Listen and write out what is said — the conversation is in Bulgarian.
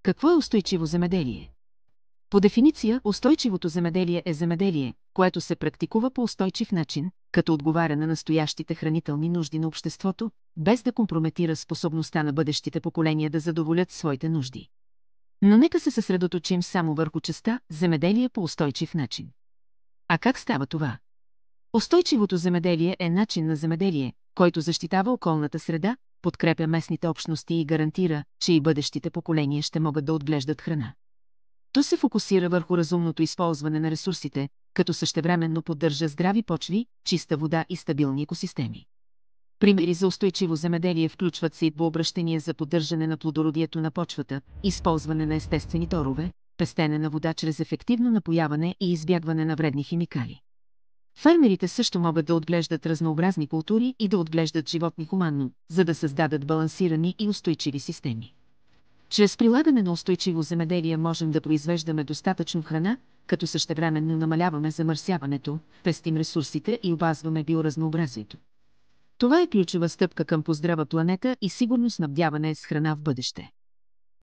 Какво е устойчиво земеделие? По дефиниция, устойчивото земеделие е земеделие, което се практикува по устойчив начин, като отговаря на настоящите хранителни нужди на обществото, без да компрометира способността на бъдещите поколения да задоволят своите нужди. Но нека се съсредоточим само върху частта земеделие по устойчив начин. А как става това? Устойчивото земеделие е начин на земеделие, който защитава околната среда, подкрепя местните общности и гарантира, че и бъдещите поколения ще могат да отглеждат храна. То се фокусира върху разумното използване на ресурсите, като същевременно поддържа здрави почви, чиста вода и стабилни екосистеми. Примери за устойчиво земеделие включват сеитбообращения за поддържане на плодородието на почвата, използване на естествени торове, пестене на вода чрез ефективно напояване и избягване на вредни химикали. Фермерите също могат да отглеждат разнообразни култури и да отглеждат животни хуманно, за да създадат балансирани и устойчиви системи. Чрез прилагане на устойчиво земеделие можем да произвеждаме достатъчно храна, като същевременно намаляваме замърсяването, пестим ресурсите и опазваме биоразнообразието. Това е ключова стъпка към поздрава планета и сигурно снабдяване с храна в бъдеще.